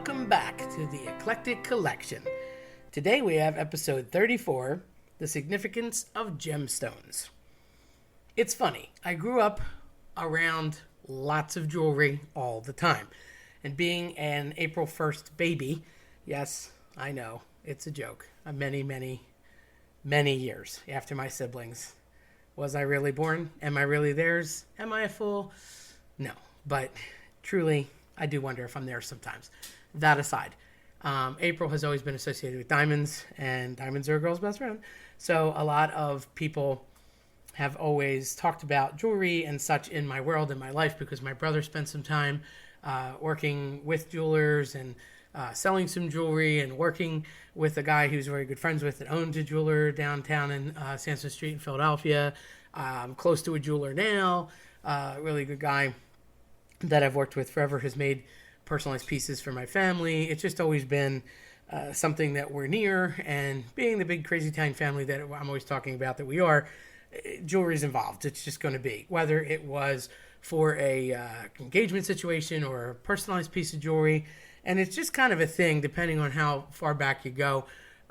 welcome back to the Eclectic Collection. Today we have episode 34, The Significance of Gemstones. It's funny, I grew up around lots of jewelry all the time. And being an April 1st baby, yes, I know, it's a joke, many years after my siblings. Was I really born? Am I really theirs? Am I a fool? No, but truly, I do wonder if I'm there sometimes. That aside, April has always been associated with diamonds, and diamonds are a girl's best friend. So a lot of people have always talked about jewelry and such in my world, in my life, because my brother spent some time working with jewelers and selling some jewelry and working with a guy who's very good friends with that owns a jeweler downtown in Sansom Street in Philadelphia. Close to a jeweler now, really good guy that I've worked with forever, has made personalized pieces for my family. It's just always been something that we're near, and being the big crazy Italian family that I'm always talking about that we are, jewelry is involved. It's just going to be, whether it was for a engagement situation or a personalized piece of jewelry, and it's just kind of a thing depending on how far back you go.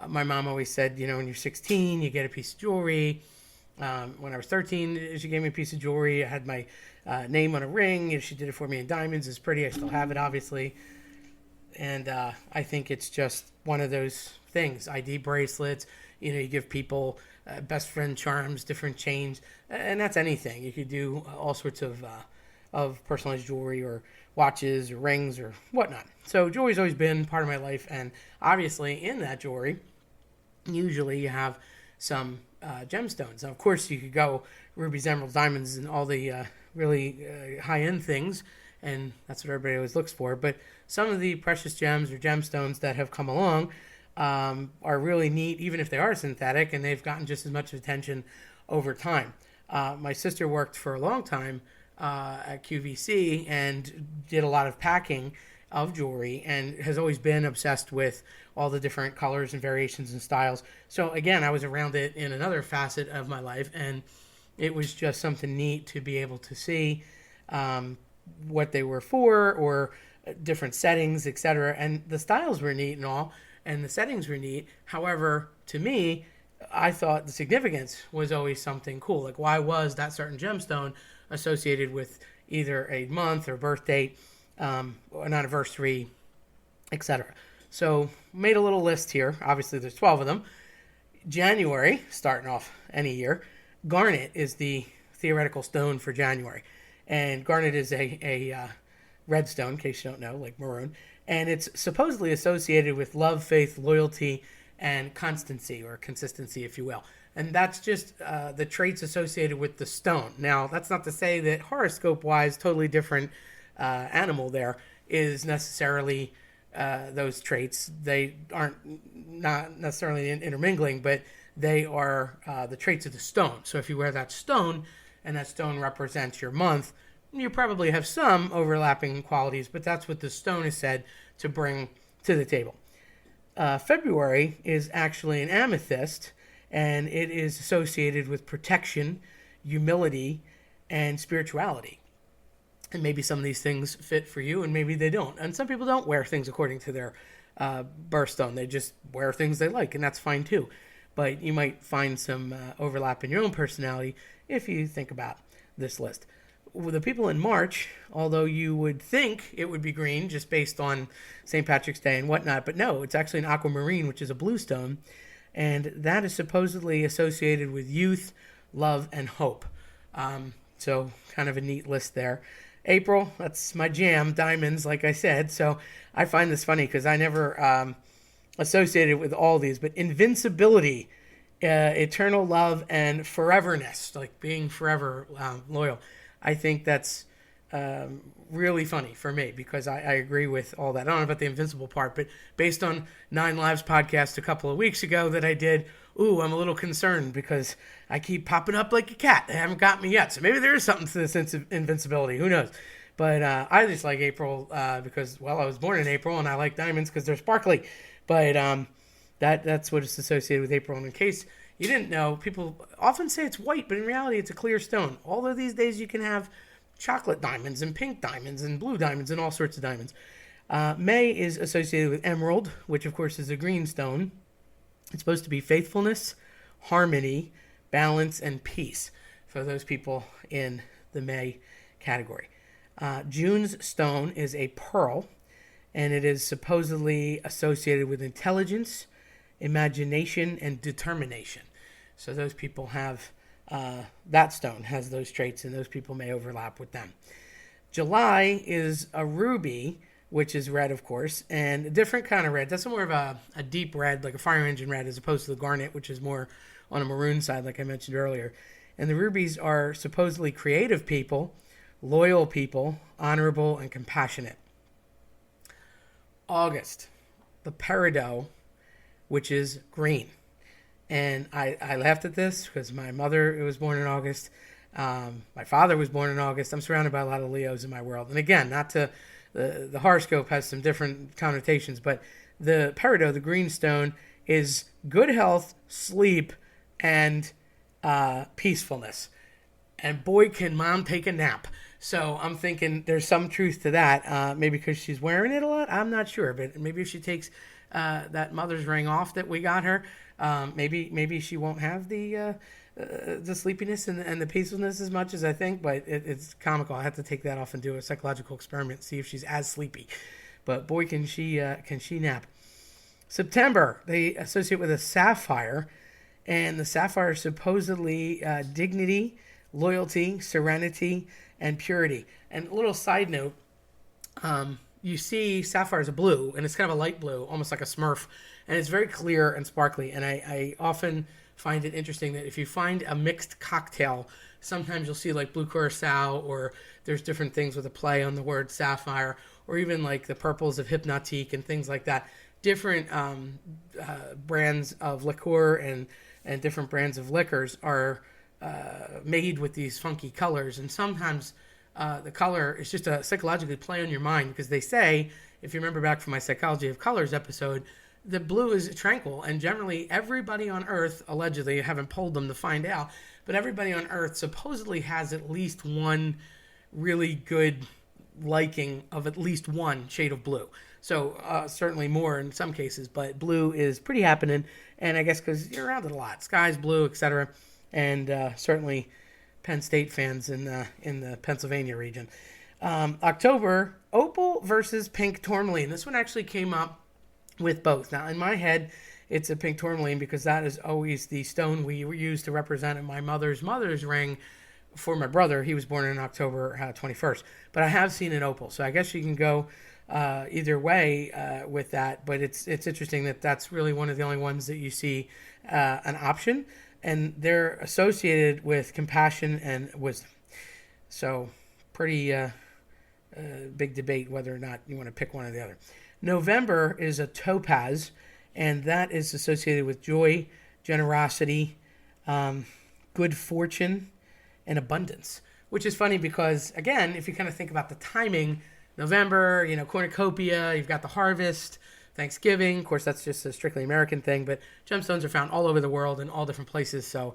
My mom always said, when you're 16, you get a piece of jewelry. When I was 13, she gave me a piece of jewelry. I had my name on a ring, and she did it for me in diamonds. It's pretty. I still have it, obviously. And I think it's just one of those things. ID bracelets, you give people best friend charms, different chains, and that's anything. You could do all sorts of personalized jewelry or watches or rings or whatnot. So jewelry's always been part of my life, and obviously in that jewelry, usually you have some gemstones. Now, of course, you could go rubies, emeralds, diamonds, and all the really high-end things, and that's what everybody always looks for. But some of the precious gems or gemstones that have come along are really neat, even if they are synthetic, and they've gotten just as much attention over time. My sister worked for a long time at QVC and did a lot of packing of jewelry, and has always been obsessed with all the different colors and variations and styles. So again, I was around it in another facet of my life, and it was just something neat to be able to see what they were for, or different settings, etc. And the styles were neat and all, and the settings were neat. However, to me, I thought the significance was always something cool. Like, why was that certain gemstone associated with either a month or birth date, an anniversary, etc. So made a little list here. Obviously, there's 12 of them. January, starting off any year, garnet is the theoretical stone for January. And garnet is a red stone, in case you don't know, like maroon. And it's supposedly associated with love, faith, loyalty, and constancy, or consistency, if you will. And that's just the traits associated with the stone. Now, that's not to say that horoscope-wise, totally different animal there is necessarily those traits. They aren't not necessarily intermingling, but they are the traits of the stone. So if you wear that stone, and that stone represents your month, you probably have some overlapping qualities, but that's what the stone is said to bring to the table. February is actually an amethyst, and it is associated with protection, humility, and spirituality. And maybe some of these things fit for you, and maybe they don't. And some people don't wear things according to their birthstone. They just wear things they like, and that's fine too. But you might find some overlap in your own personality if you think about this list. With the people in March, although you would think it would be green just based on St. Patrick's Day and whatnot, but no, it's actually an aquamarine, which is a blue stone, and that is supposedly associated with youth, love, and hope. So kind of a neat list there. April, that's my jam, diamonds, like I said. So I find this funny because I never associated with all these, but invincibility, eternal love, and foreverness, like being forever loyal. I think that's really funny for me, because I agree with all that. I don't know about the invincible part, but based on 9 Lives podcast a couple of weeks ago that I did, I'm a little concerned because I keep popping up like a cat. They haven't got me yet. So maybe there is something to the sense of invincibility. Who knows? But I just like April because, well, I was born in April, and I like diamonds because they're sparkly. But that's what it's associated with April. And in case you didn't know, people often say it's white, but in reality it's a clear stone. Although these days you can have chocolate diamonds and pink diamonds and blue diamonds and all sorts of diamonds. May is associated with emerald, which of course is a green stone. It's supposed to be faithfulness, harmony, balance, and peace for those people in the May category. June's stone is a pearl, and it is supposedly associated with intelligence, imagination, and determination. So those people have, that stone has those traits, and those people may overlap with them. July is a ruby, which is red, of course, and a different kind of red. That's more of a deep red, like a fire engine red, as opposed to the garnet, which is more on a maroon side, like I mentioned earlier. And the rubies are supposedly creative people, loyal people, honorable, and compassionate. August, the peridot, which is green. And I laughed at this because my mother was born in August. My father was born in August. I'm surrounded by a lot of Leos in my world. And again, not to the horoscope has some different connotations, but the peridot, the green stone, is good health, sleep, and peacefulness. And boy, can mom take a nap. So I'm thinking there's some truth to that. Maybe because she's wearing it a lot. I'm not sure, but maybe if she takes that mother's ring off that we got her, maybe she won't have the sleepiness and the peacefulness as much as I think. But it's comical. I have to take that off and do a psychological experiment, see if she's as sleepy. But boy, can she nap. September, they associate with a sapphire, and the sapphire is supposedly dignity, loyalty, serenity, and purity. And a little side note, you see sapphire is a blue, and it's kind of a light blue, almost like a Smurf, and it's very clear and sparkly. And I often find it interesting that if you find a mixed cocktail, sometimes you'll see like blue curacao, or there's different things with a play on the word sapphire, or even like the purples of Hypnotique and things like that. Different brands of liqueur and different brands of liquors are made with these funky colors, and sometimes the color is just a psychologically play on your mind, because they say, if you remember back from my Psychology of Colors episode, the blue is tranquil, and generally everybody on Earth, allegedly, I haven't polled them to find out, but everybody on Earth supposedly has at least one really good liking of at least one shade of blue. So certainly more in some cases, but blue is pretty happening, and I guess because you're around it a lot. Sky's blue, etc., and certainly Penn State fans in the Pennsylvania region. October, opal versus pink tourmaline. This one actually came up with both. Now, in my head, it's a pink tourmaline because that is always the stone we used to represent in my mother's ring for my brother. He was born on October 21st. But I have seen an opal, so I guess you can go either way with that. But it's interesting that that's really one of the only ones that you see an option. And they're associated with compassion and wisdom. So pretty big debate whether or not you want to pick one or the other. November is a topaz, and that is associated with joy, generosity, good fortune, and abundance. Which is funny because, again, if you kind of think about the timing, November, cornucopia, you've got the harvest, Thanksgiving. Of course, that's just a strictly American thing, but gemstones are found all over the world in all different places, so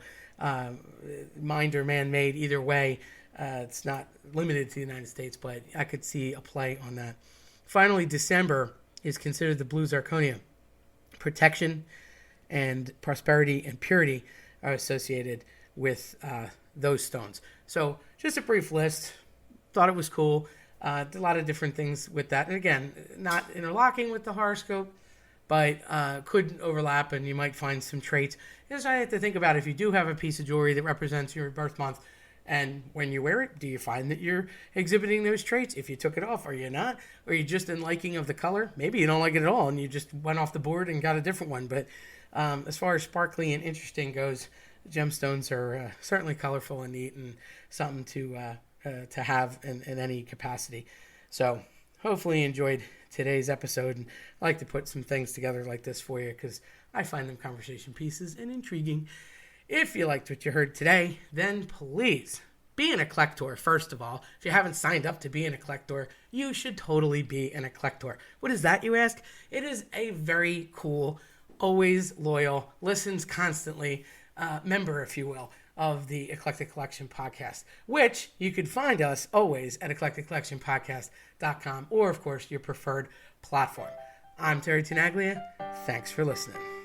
mined or man-made, either way, it's not limited to the United States, but I could see a play on that. Finally, December is considered the blue zirconia. Protection and prosperity and purity are associated with those stones. So just a brief list. Thought it was cool. A lot of different things with that. And again, not interlocking with the horoscope, but could overlap, and you might find some traits. And so I have to think about, if you do have a piece of jewelry that represents your birth month, and when you wear it, do you find that you're exhibiting those traits? If you took it off, are you not? Or are you just in liking of the color? Maybe you don't like it at all, and you just went off the board and got a different one. But as far as sparkly and interesting goes, gemstones are certainly colorful and neat, and something to have in any capacity. So hopefully you enjoyed today's episode, and I like to put some things together like this for you because I find them conversation pieces and intriguing. If you liked what you heard today, then please be an eclector. First of all, if you haven't signed up to be an eclector, you should totally be an eclector. What is that, you ask? It is a very cool, always loyal, listens constantly member, if you will, of the Eclectic Collection Podcast, which you can find us always at eclecticcollectionpodcast.com or, of course, your preferred platform. I'm Terry Tenaglia. Thanks for listening.